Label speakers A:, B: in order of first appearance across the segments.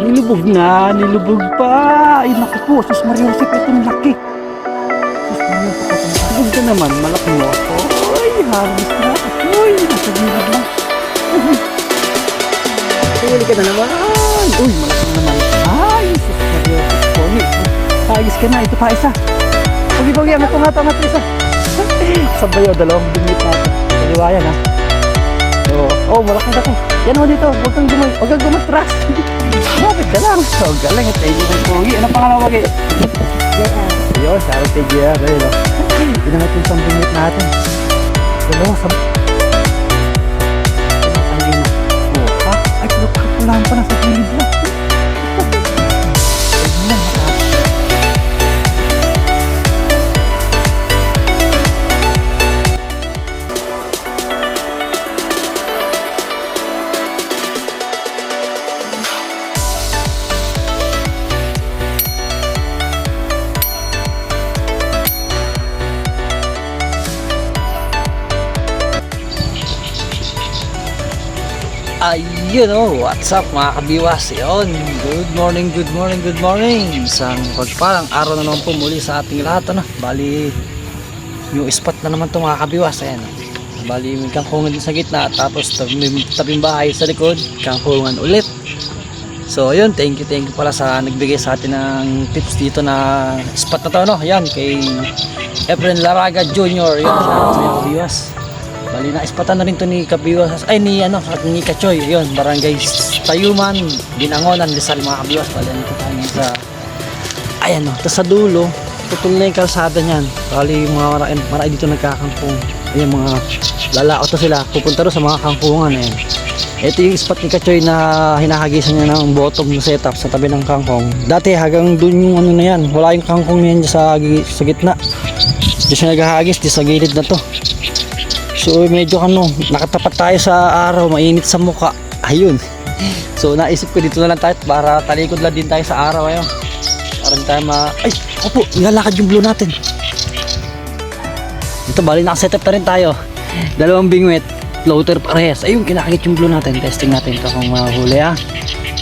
A: Nilubog pa. Ay, naku po, sus Mariosep, itong laki. Sus Mariosep, itong lubog ka naman, malaki mo. Uy, harvest na. Uy, nasa gilid lang. Huli ka na naman. Uy, malaki na naman. Ay, sus Mariosep, Pony. Ayos ka na, ito pa isa. Pagi-pagi, angat isa. Sabay o, dalawang bingit natin. Kaliwayan ha. Oh, malaki na ko. Yan o dito, huwag kang gumatras. Bakit ka lang? So, galing at tayo ng pogi. Ano pangalan mo kayo? Yun, sabi kay JR. Ayun o. Pinangat yung 10 minute natin. Dalawa, sangin na. Oh, ha? Ay, pulaan pa na sa gilid na. Ayun na, ayun what's up mga kabiwas. Yun, good morning. Isang pagpalang araw na naman po muli sa ating lahat. Bali, yung spot na naman ito mga kabiwas. Ayan, bali may kangkungan din sa gitna. Tapos tabing bahay sa likod, kangkungan ulit. So yun, thank you pala sa nagbigay sa atin ng tips dito na spot na to. Yan, kay Efren Laraga Jr. Yun, sa mga kabiwas. Bali na ispatan na rin to ni Kabiwas, ay ni Kachoy. Yun, barangay Tayuman, Binangonan, Rizal mga kabiwas. Bali nito tayo sa ayan tas sa dulo tutol na yung kalsada niyan. Bali marami dito nagkakangkong. Ayan, mga lalao to sila, pupunta rin sa mga kangkungan. Ayan, ito yung spot ni Kachoy na hinahagisan niya ng bottom na setup sa tabi ng kangkong. Dati hanggang dun yung na yan, wala yung kangkong niyan sa gitna. Diyan siya naghahagis, di sa gilid na to. So medyo nakatapat tayo sa araw, mainit sa mukha. Ayun. So naisip ko dito na lang tayo para talikod lang din tayo sa araw. Ayun. Para tayo ay, opo, ilalakad yung blue natin. Ito, bali nakasetup na rin tayo. Dalawang bingwit, floater parehas. Ayun, kinakagit yung blue natin. Testing natin ito kung mahuli ha.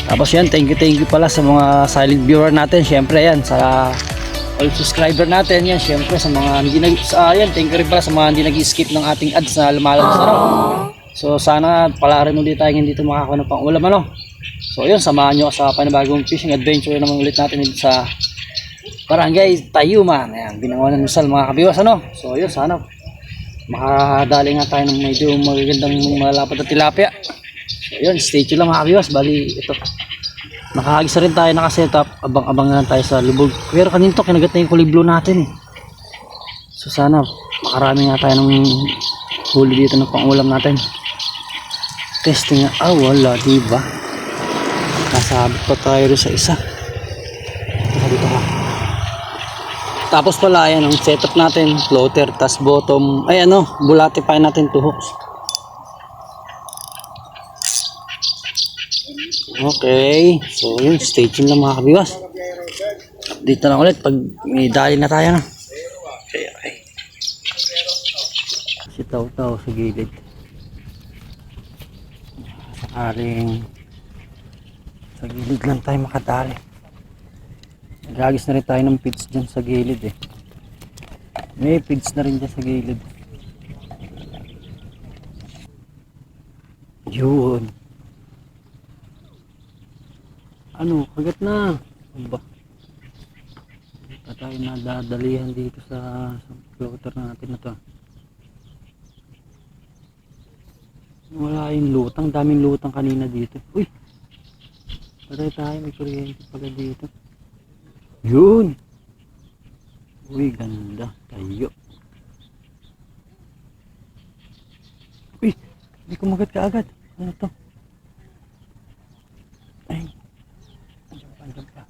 A: Tapos yan, thank you pala sa mga silent viewer natin. Syempre yan, sa all subscriber natin yan, syempre sa mga hindi thank you rin pala sa mga hindi nag-skip ng ating ads na lumalabas na raw. So sana pala rin ulit tayo dito makakuha ng pang ulam So yun, samahan nyo sa panibagong fishing adventure naman ulit natin dito sa barangay Tayuman. Ayan, Binangonan Rizal mga kabiwas So yun, sana makadali nga tayo ng medyo magagandang malapad na tilapia. So yun, stay tuned lang mga kabiwas. Bali ito, nakahagis rin tayo, nakasetup, abang-abang na tayo sa lubog. Pero kanito kinagat na yung kulay blue natin. So sana makarami nga tayo ng huli dito ng pangulam natin. Testing nga, wala, diba? Nasabit pa tayo rin sa isa. Dito ha. Tapos pala, ayan ang setup natin, floater, tas bottom, ay bulate pa natin 2 hooks. Okay, so yun, stay tuned lang mga kabiwas. Update na lang ulit pag may dali na tayo Okay. Si Taw-Taw sa gilid. Sakaling sa gilid lang tayo makadali. Nagagis na rin tayo ng feeds dyan sa gilid May feeds na rin dyan sa gilid. Yun. Kagat na. Ba? Pa tayo nadadalihan dito sa floater natin na to. Wala yung lutang, daming lutang kanina dito. Uy! Patay tayo, may kuryente pala dito. Yun! Uy, ganda. Tayo. Uy! Hindi kumagat ka agad. Ano to? Ay! Andiyan pa.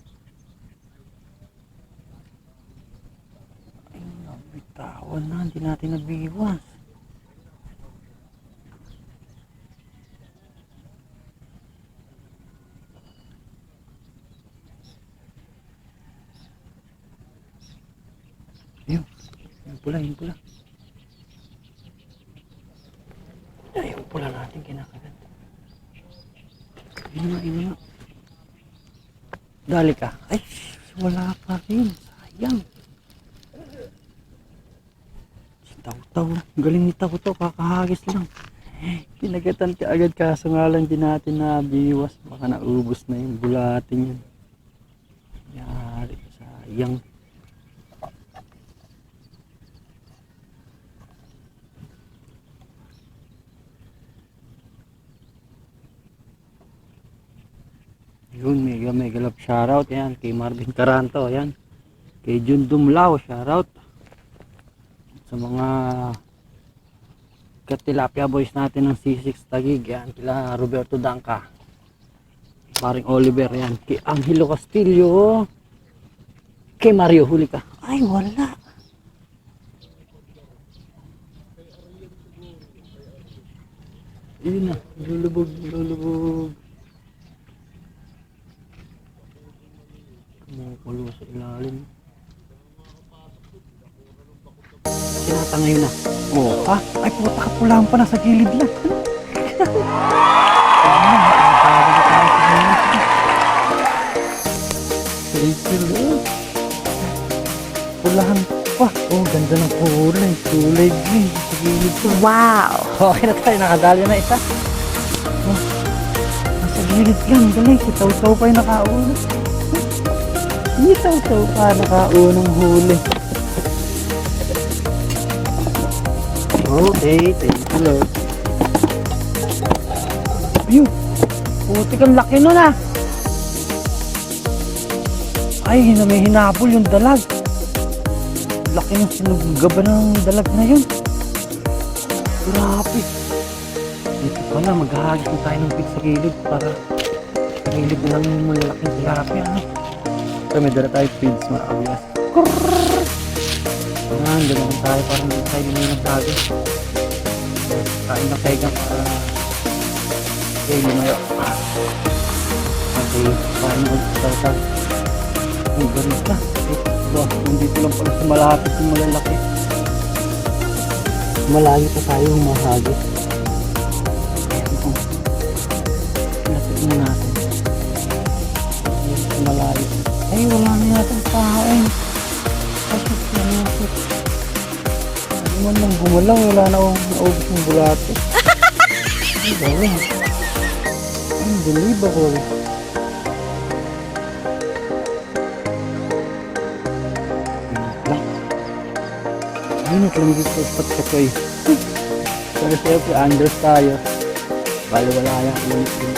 A: Ay, nabitawan na. Hindi natin nabiwas. Ayun. Yung pula. Ay, yung pula natin kinakagat. Yun nga. Dali ka. Ay, wala pa rin. Sayang. Si Taw-Taw. Galing ni Taw-Taw. Kakahagis lang. Kinagatan ka agad kaso nga lang din natin nabiwas. Baka naubos na yung bulatin yun. Yari. Sayang. Yun, mega love shoutout yan kay Marvin Caranto, yan kay Jun Dumlao, shoutout sa mga katilapia boys natin ng C6 Taguig, yan kila Roberto Dangka, paring Oliver, yan kay Angelo Castillo, kay Mario, huli ka. Ay wala, yun na, lulubog kumukulo sa ilalim. Tinatangay na. Oo. Ay puta ka, pulaan pa na sa gilid lang. Pulahan pa. Oh, ganda ng kulay. Kulay green sa gilid ko.
B: Wow!
A: Okay na tayo, nakadali na isa. Oh, nasa gilid lang, galing. Si Taw-Taw pa yung nakauna. Si Taw-Taw pa nakaunang huli. Okay, thank you Lord. Ayun, puti kang laki nun ah. Ay, may hinabol yung dalag. Laki ng sinugaba ng dalag na yun. Grabe. Dito pala, maghahagis na tayo ng pig sa gilid para sa gilid lang yung malalaking tilapia. So, may dala tayo pigs, mga kabilas. Ayan, ganoon tayo, parang hindi tayo din yung nagtago. Kain na tayo para okay, lumayo. Okay, parang mag-start. Ang ganda. Diba, nandito lang pala sa malapit yung malalaki. Malayo pa tayo humahagis. Lapit mo natin. Malayo. Ay, wala na natin pahain. Kasi sinasip. Ano man lang gumalaw, wala na akong naubos ng bulate. Ay, galing. Unbelievable. Init lang dito sa pagkakoy. Pero siyempre, Anders tayo. Bali wala yan. Init din.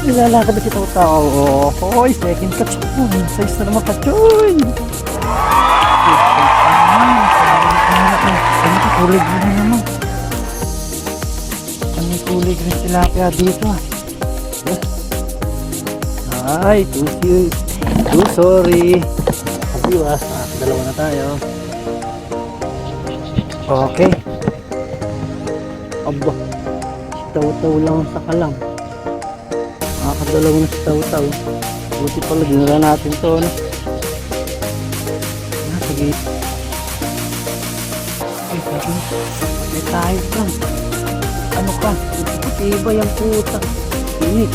A: Nilalakad na si Taw-Taw. Hoy, second catch po. Size na naman kachoy. Ano kulay mo na naman. Ano kulay green tilapia dito ah. Ay, too sorry. Kabiwas. Dalawa na tayo. Okay. Aba. Si Taw-Taw lang sa kalam. Nakakadalaw na si Taw-Taw. Buti pala dinala natin to, no? Sige. Ay, sabi. May tayo lang. Ano ka? Iba yung puta. Init.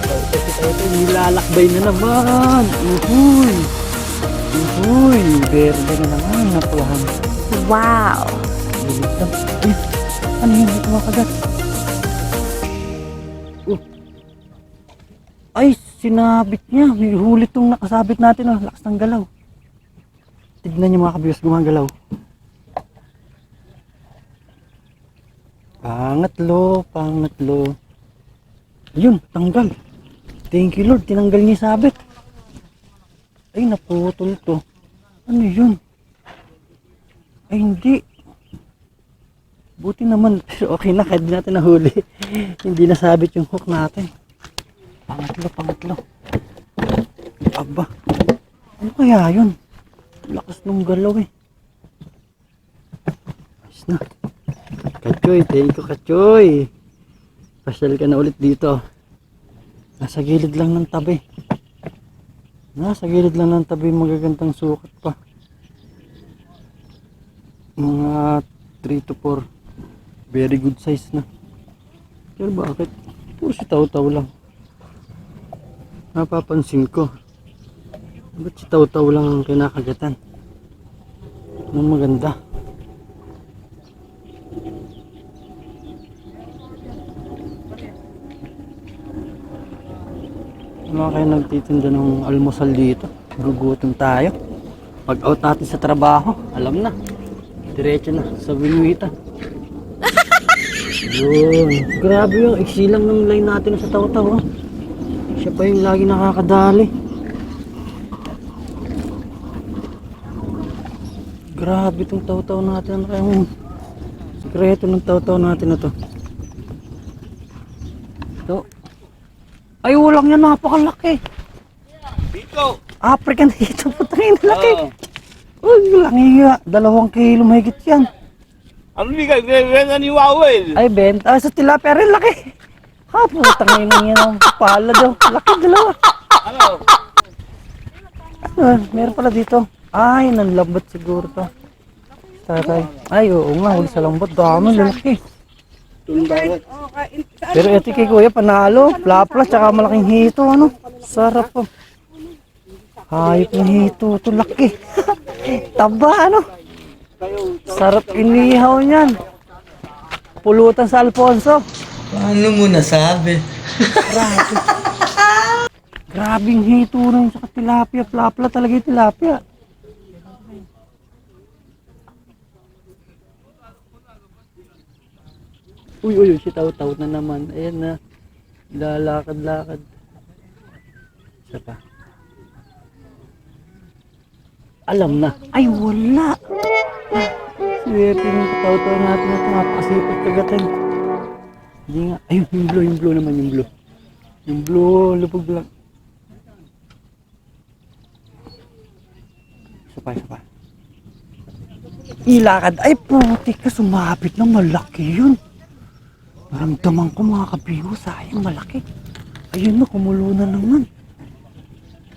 A: Kasi tayo nilalakbay na naman. Uhuy. Uhuy. Berde na naman. Napulahan.
B: Wow!
A: Bilis lang. Ay, ano yun? Dito makagat. Ay, sinabit niya. May huli itong nakasabit natin. Oh. Lakas ng galaw. Tignan niyo mga kabiyos, gumagalaw. Pangatlo. Ayun, tanggal. Thank you Lord, tinanggal niya sabit. Ay, naputol to. Ano yun? Ay, hindi. Buti naman, pero okay na, kahit di natin nahuli. Hindi nasabit yung hook natin. Pangatlo. Aba, ano kaya yun? Lakas nung galaw eh. Ayos na. Kachoy, thank you Kachoy. Pasyal ka na ulit dito. Nasa gilid lang ng tabi. Nasa gilid lang ng tabi magagandang sukat pa. Mga 3 to 4. Very good size na. Pero bakit? Puro si Taw-Taw lang. Napapansin ko. Ba't si Taw-Taw lang ang kinakagatan? Anong maganda? Wala kayo nagtitinda ng almusal dito. Gugutom tayo. Pag out natin sa trabaho, alam na. Diretso na sa Binuita. Yun. Grabe yung iksilang ng line natin sa Taw-Taw. Siya pa yung lagi nakakadali. Grabe itong Taw-Taw natin. Ano kayong sikreto ng Taw-Taw natin na to? Ito. Ay, walang yan. Napakalaki.
B: Dito.
A: African dito. Putangin na laki. Uy, langiga. 2 kilo mahigit yan.
B: Ano bigay? Bigay ni Wawel.
A: Ay, benta. Sa tilapia rin laki. Ha, putangin na yan ang pala daw. Laki, 2.
B: Ano?
A: Meron pala dito. Ay, nanlambot siguro to. Tatay. Ay, oo nga. Huli sa lambot. Dami, lalaki.
B: Tumbangot.
A: Pero ito kay kuya, panalo. Plapla, tsaka malaking hito. Ano? Sarap po. Hayop na hito. Ito, laki. Taba, ano? Sarap inihaw niyan. Pulutan sa Alfonso.
C: Paano mo nasabi?
A: Grabe. Grabing hito rin sa tilapia. Plapla talaga yung tilapia. Uy, uy, si Taw-Taw na naman. Ayan na. Lalakad-lakad. Isa pa. Alam na. Ay, wala. Swerte yung Taw-Taw natin na ito. Napakasipag kagatin. Hindi nga. Ayun, yung blue naman, yung blue. Yung blue, lubog lang. Isa pa. Ilakad. Ay, putik ka. Sumapit na. Malaki yun. Naramdaman ko mga kabiho. Sayang, malaki. Ayun na, kumulo na naman.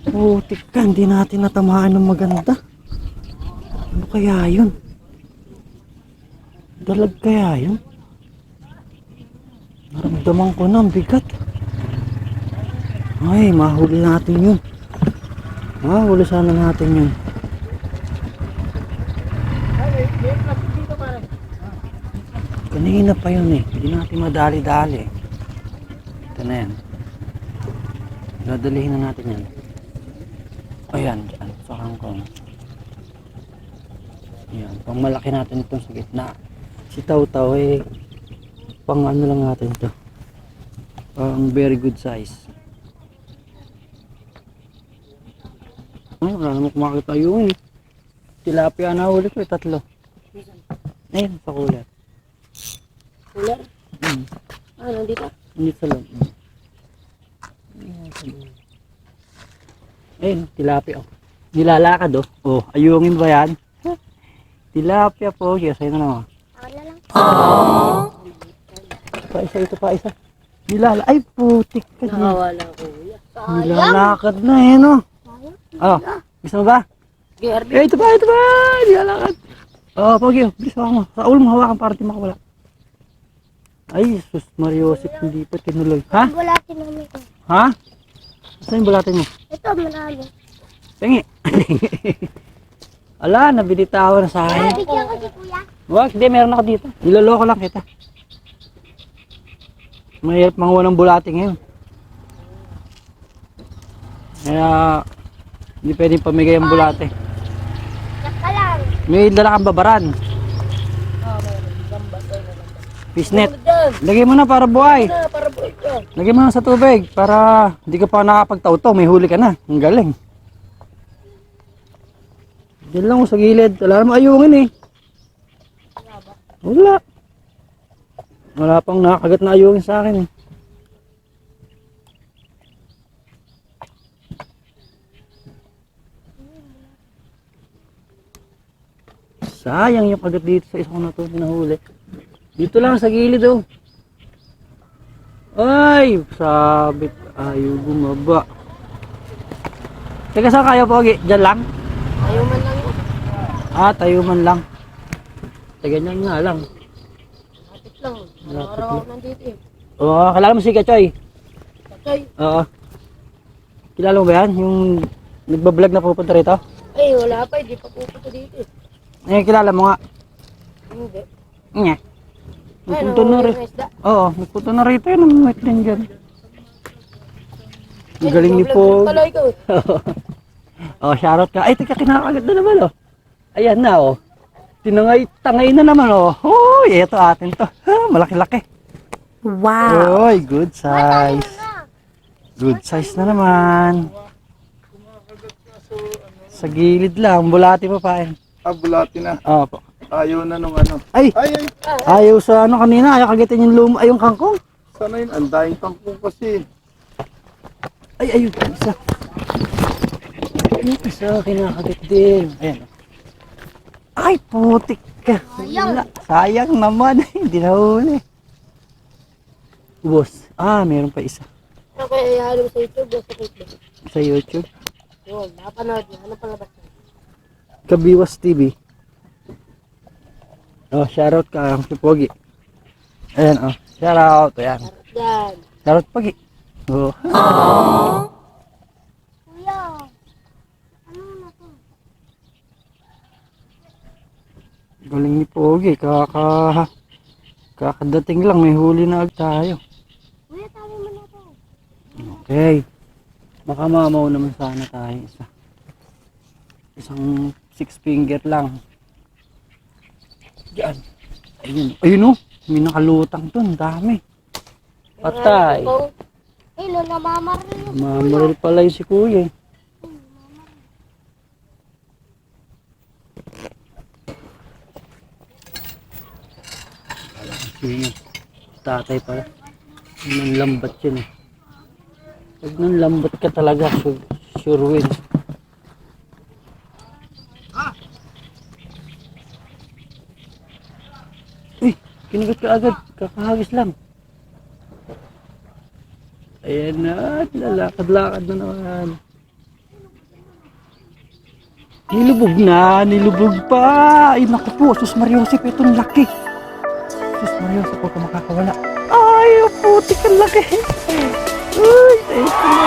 A: Putik ka. Hindi natin natamaan ng maganda. Ano kaya yun? Dalag kaya yun? Naramdaman ko na ang bigat. Ay, mahuli natin yun. Mahuli sana natin yun. Kanina pa yun eh. Hindi natin madali-dali. Ito na yan. Dadalihin na natin yan. Ayan, dyan. Sa kangkong. Ayan. Pang malaki natin itong sa gitna. Si Taw-Taw eh. Pang ano lang natin ito. Pang very good size. Ay, wala naman kumakita yun eh. Tilapia na huli ko eh. 3. Ayun, sa cooler.
D: Cooler? Nandito?
A: Hindi sa loob. Ayun, tilapia oh. Nilalakad oh. Oh, ayungin ba yan? Tilapia po. Yes, ayun na naman.
D: Wala lang.
A: Pa isa. Ay, putik ka din.
D: Nakawala kuya.
A: Nilalakad na eh, no? Oh, gusto mo ba?
D: GRB.
A: Eh, ito pa. Nilalakad. Oh, Pogi, bilis mo. Sa ulo mo hawakan para di makawala. Ay, sus, Mariosip, hindi pa tinuloy. Ha?
D: Bulatin namin ko.
A: Ha? Saan yung bulatin mo?
D: Ito, marami.
A: Tingi. Ala, nabilitawa na sa akin.
D: Bigyan ko si kuya.
A: Wag, hindi, meron ako dito. Niloloko lang kita. Mahirap manguha ng bulating ngayon. Kaya, hindi pwedeng pamigay ang bulate.
D: Saka lang.
A: May dala kang babaran. Fishnet. Lagay mo na para buhay.
D: Para buhay ko.
A: Lagay mo na sa tubig para hindi ka pa nakapagtaw-taw. May huli ka na. Ang galing. Diyan lang sa gilid. Wala naman ayungin eh. Wala. Wala pang nakagat na ayungin sa akin eh. Sayang yung kagat dito sa isang na ito nahuli. Dito lang sa gilid oh. Ay, sabit. Ayaw bumaba. Teka, saan kayo, Pogi? Diyan lang?
D: Ayaw man lang yun.
A: Ah, tayo man lang. Teka, ganyan nga lang.
D: Lapit lang. Araw-araw ako nandito eh.
A: Oo, kilala mo si Kachoy?
D: Tatay.
A: Oo. Kilala mo ba yan? Yung nagbablog na pupunta rito?
D: Ay, wala pa. Hindi pa pupunta dito eh.
A: Eh, kilala mo nga.
D: Hindi.
A: Nga.
D: Ay,
A: Nagpunta na
D: nanguhuli
A: rin.
D: ng isda.
A: Oo, nagpunta na rito yun. Ang mic din dyan. Ang galing ni
D: nagbablog
A: po.
D: rin pala ikaw eh.
A: Oh, shoutout ka. Ay, teka, kinakagat na naman, oh. Ayan na, oh. Tangay na naman, oh. Hoy, eto atin to. Ha, malaki-laki. Wow. Oy, good size. Good size na naman. Sa gilid lang, bulati pa pa.
B: Bulati na.
A: Oo po.
B: Ayaw na nung ano.
A: Ay,
B: Ay,
A: ayaw sa ano kanina, ayaw kagitin yung yung kangkong.
B: sana yun. Ang daing tangkong kasi.
A: Ay, ayun, isa. Ayun, isa, kinakagit din. Ayan. Ay, putik ka. Wala. Sayang naman, hindi nahuli. Boss, meron pa isa.
D: Ano kaya ihalo sa YouTube o sa Facebook?
A: Sa YouTube.
D: Yun, napanood niya. Ano palabas niya?
A: Kabiwas TV. Oh, shoutout ka si Pogi. Ayan, oh. Shoutout, ayan.
D: Yan.
A: Shoutout Pogi. Oh.
D: Kuya, ano na to?
A: Galing ni Pogi. Kakadating lang, may huli na agad tayo.
D: Kuya, tama mo na to.
A: Okay. Baka mamaw naman sana tayo isa. Isang 6 finger lang. Diyan. Ayun. Ayun oh. May nakalutang dun. Dami. Patay.
D: Eh, no, namamaril yung
A: Mamaril pala yung si kuya. Sige. Tatay pala. Nanlambat yun eh. Pag nanlambat ka talaga, sure win. Uy, kinagat ka agad. Kakahagis lang. Ayan na, lalakad-lakad na naman. Nilubog pa. Ay naku po, Sus Mariosip, itong laki. Sus Mariosip, huwag ka makakawala. Ay, ang putik ang laki. Uy, thank you.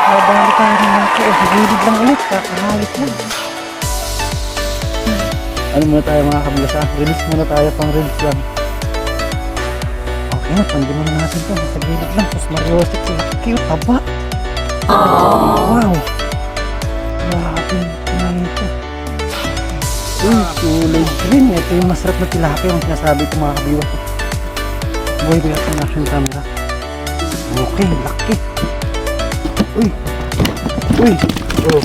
A: Habang tayo na ako, sa gilid lang ulit, kakahagis lang. Ano muna tayo mga kabigas, release muna tayo pang release lang. Okay na, pandi muna natin ito. Sa gilid lang, Sus Mariosip, cute, taba. Wow. Grabe na ito. Uy, kulay green. Ito yung masarap na tilapia ang sinasabi ko mga kabiwas. Buhay bigat ng action camera. Okay, laki. Uy. Uy. Oh.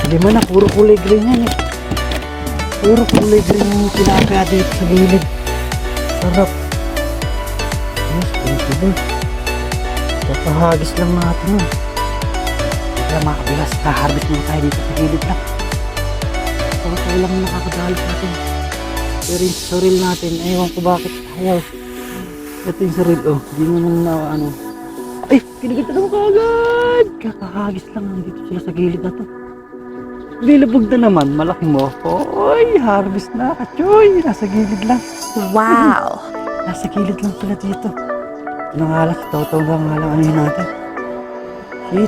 A: Lima na, puro kulay green yan eh. Puro kulay green yung tilapia dito sa gilid. Sarap. Yes, thank you. Kapahagis lang natin yun. Kaya mga kabigas, kaharvest muna tayo dito sa gilid lang. Baka tayo lang nakakadalos natin. Pero yung saril natin, ewan ko bakit ayaw. Ito yung saril, oh. Hindi naman na ano. Ay! Kinagita naman kagad! Kakahagis lang dito sila sa gilid na to. Bilabog na naman, malaki mo. Oy! Harvest na, kachoy! Nasa gilid lang. Wow! Nasa gilid lang sila dito. Nangalas, taw-taw lang nga lang ano yun natin.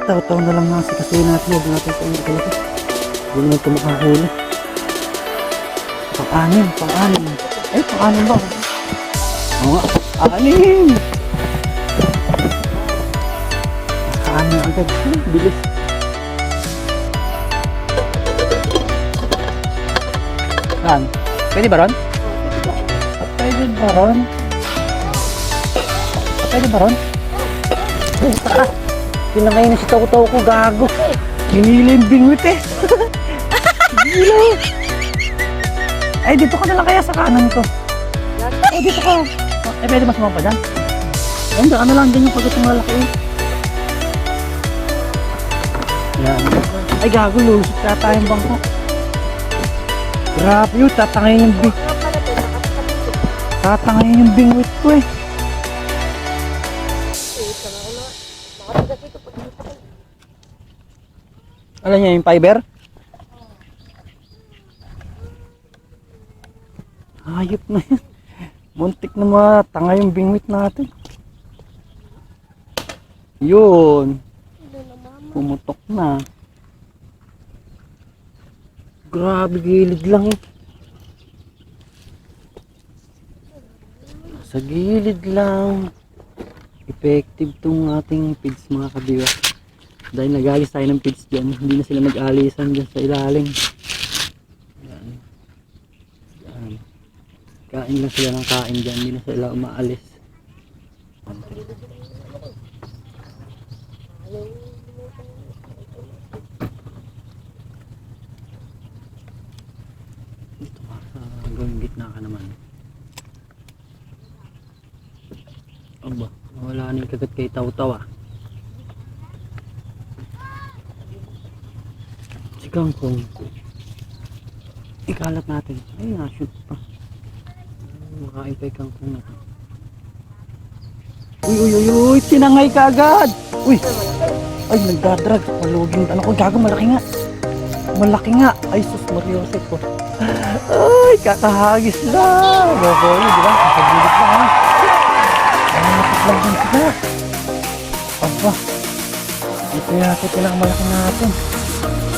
A: Taw-taw na lang nasa kasi natin. Huwag natin ito yung kalaki. Hindi naman ito makahuli. Pang-anim. Ay, pang-anim ba? Oo nga, anim! Pang-anim agad. Bilis. Saan? Pwede ba ron? Pwede ba ron? Pwede ba ron? Saka, pinangay na si Taw-Taw ko, gago. Hinila yung bingwit eh. Hinila. Ay, dito ka na lang kaya sa kanan ko. Ay, dito ka. Ay, pwede mas pa dyan. Ay, ano lang dyan yung pagkat yung malaki eh. Yan. Ay, gago, lusot ka tayong bangko. Grabe yun, tatangayin yung tatangayin yung bingwit ko eh. Alam niya yung fiber? Hayop na yan. Muntik na matanga yung bingwit natin. Yun. Pumutok na. Grabe, gilid lang eh. Sa gilid lang. Effective tong ating feeds mga kabiwas. Dahil nag-alis tayo ng feeds dyan, hindi na sila mag-alisan dyan sa ilalim. Yan. Yan. Kain lang sila ng kain dyan, hindi na sila umaalis. Dito ka sa gawing gitna ka naman. Aba, wala na yung kagat kay Taw-Taw ah. Si Kangkong. Ikalat natin. Ay, na-shoot pa. Makain pa yung Kangkong natin. Uy, tinangay ka agad. Uy, ay, nagdadrag. Maluging, ano ko, gago, malaki nga. Malaki nga. Ay, sus, Mariosep ko. Ay, kakahagis lang. Boko, di ba? Kakagilip lang ha. Lang din sila. Aba. Ito yata pinakamalaki natin.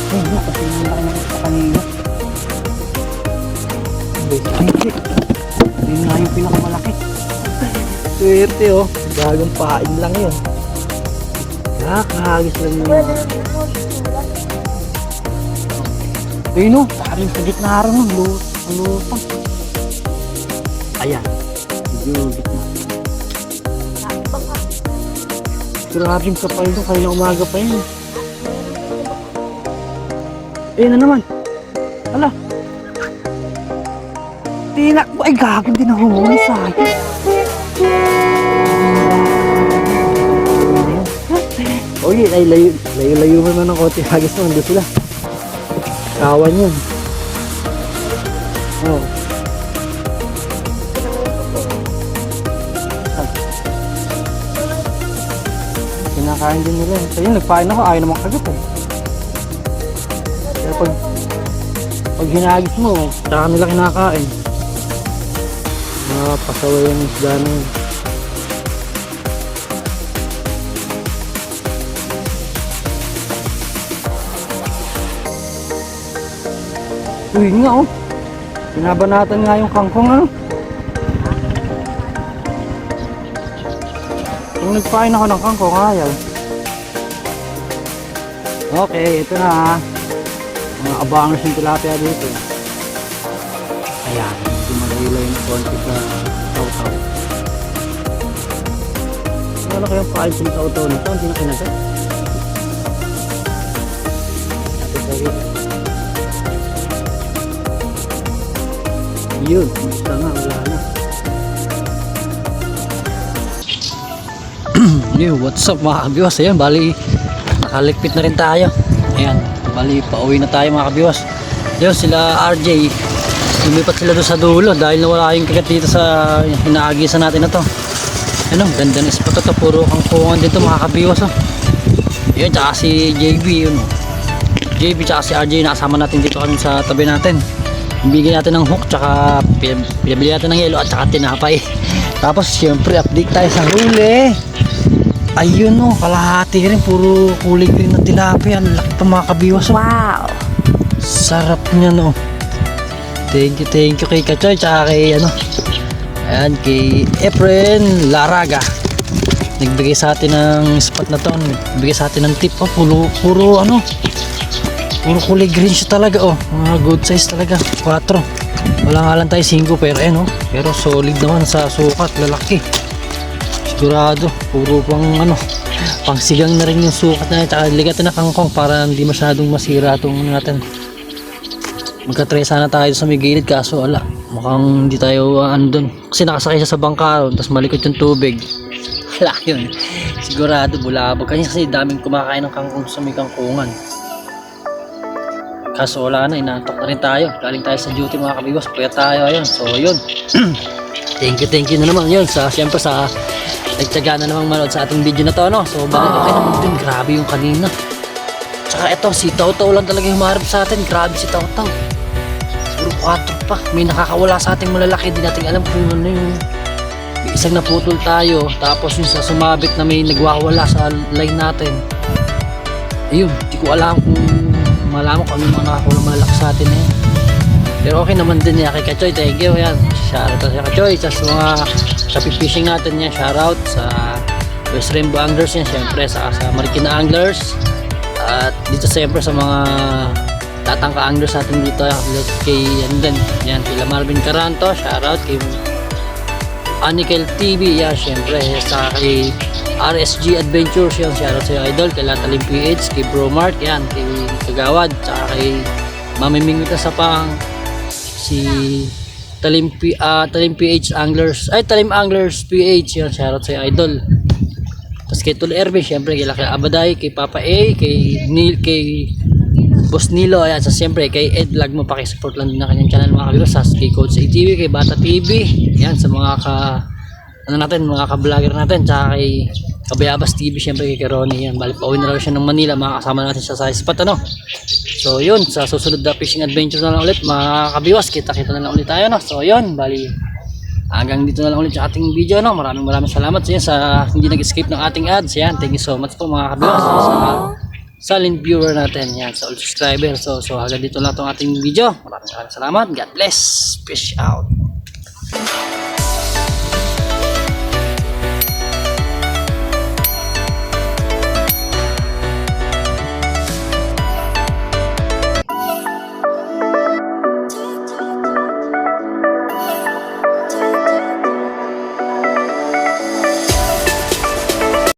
A: Ay, no, kasi yung malaki na sa kanina. Hindi. Yun nga yung pinakamalaki. Swerte oh. Gagong pain lang yun. Nakahagis lang yun. Ayun no, saring sa gitna rin mo. Lutang. Ayan. Medyo gitna. Grabing kapal ito, kaya umaga pa yun. Ayun na naman. Ala. Tinakbo. Ay, gagawin din ang humuli sa akin. Oye, ay layo mo naman ng konti. Hagis naman doon sila. Kawan yun. Oh. Kinakain din nila. So yun, nagpain ako, ayaw naman kagat eh. Kaya pag hinagis mo, tsaka nila kinakain. Pasaway yung isda na yun. Uy nga oh. Binabanatan nga yung kangkong ano. Kung nagpain ako ng kangkong, ayaw. Okay, ito na. Mga abangers yung tilapia dito. Ayan, medyo malaylay na konti sa Taw-Taw. Ano kayong pain sa Taw-Taw nito? Hindi na kinagat. Ito sa rin. Yun, basta nga, wala na. Yo, what's up mga kabiwas? Ayan, bali nakaligpit na rin tayo. Ayan, bali pauwi na tayo mga kabiwas. Yun, sila RJ lumipat sila doon sa dulo dahil nawala yung kagat dito sa hinaagisan natin na to. Ano, ganda ng spot ito, puro kangkungan dito mga kabiwas oh. Yun, tsaka si JB yun oh. JB tsaka si RJ nakasama natin dito kami sa tabi natin. Bigyan natin ng hook tsaka pinabili natin ng yelo at tsaka tinapay. Tapos syempre update tayo sa huli. Ayun oh, kalahati rin, puro kulay green na tilapia. Ang laki pa mga kabiwas oh. Wow, sarap niya no. Thank you kay Kachoy tsaka kay ano, ayan, kay Efren Laraga. Nagbigay sa atin ng spot na to. Nagbigay sa atin ng tip oh. Puro ano, puro kulay green siya talaga oh. Mga good size talaga, 4. Wala nga lang tayo 5 pero ano, pero solid naman sa sukat, lalaki. Sigurado, puro pang ano, pang sigang na rin yung sukat na. Tsaka ligat na kangkong para hindi masyadong masira itong natin. Magka-try sana tayo sa may gilid kaso wala, mukhang hindi tayo andun kasi nakasakay siya sa bangka tapos malikot yung tubig. Wala yun, sigurado bulabog kasi daming kumakain ng kangkong sa may kangkungan. Kaso wala na, inaantok na rin tayo. Galing tayo sa duty mga kabigos, kaya tayo ayun. So yun, thank you na naman yun sa siyempre sa nagtyaga na namang manood sa ating video na to no. So bakit okay naman din, grabe yung kanina. Tsaka Tsaka ito, si Tawtaw lang talaga humarap sa atin. Grabe si Tawtaw. Siguro 4 pa. May nakakawala sa ating malalaki. Di natin alam kung ano yung may isang naputol tayo. Tapos yung sa sumabit na may nagwawala sa line natin. Ayun, di ko alam kung malaman kung ano yung mga nakakawala malalaki sa atin eh. Pero okay naman din niya kay Kachoy. Thank you. Yan. Shoutout sa Kachoy. Sa mga kapipishing natin yan. Shoutout sa West Rainbow Anglers yan. Siyempre sa Marikina Anglers. At dito siyempre sa mga tatangka anglers natin dito. Kay yan din. Yan. Kay Marvin Caranto. Shoutout kay Anikel TV. Yan. Siyempre sa kay RSG Adventures. Yan. Shoutout sa idol. Kay Latalim PH. Kay Bro Mark. Yan. Kay Kagawad. Tsaka kay Mamimingwit na sa pang si Talim PH Anglers ay Talim Anglers PH yan, shoutout sa idol. Tapos kay Tul Erwin syempre, kay Laki Abaday, kay Papa A, kay Neil, kay Boss Nilo, ayan. So syempre kay Ed Vlog mo, pakisupport lang din na kanyang channel mga kabirosas. Kay Coach ATV, kay Bata TV, yan sa mga mga ka-vlogger natin. Tsaka kay Kabayabas TV, syempre kay Ronnie, yan. Bali pauwi na raw siya ng Manila, makakasama natin siya sa spot ano. So yun, sa susunod na fishing adventure na lang ulit mga kabiwas, kita-kita na lang ulit tayo no. So yun, bali hanggang dito na lang ulit sa ating video no. Maraming salamat sa inyo sa hindi nag-escape ng ating ads. Yan, thank you so much po mga kabiwas sa silent viewer natin yan, sa all subscribers. So hanggang dito lang itong ating video. Maraming salamat. God bless. Fish out.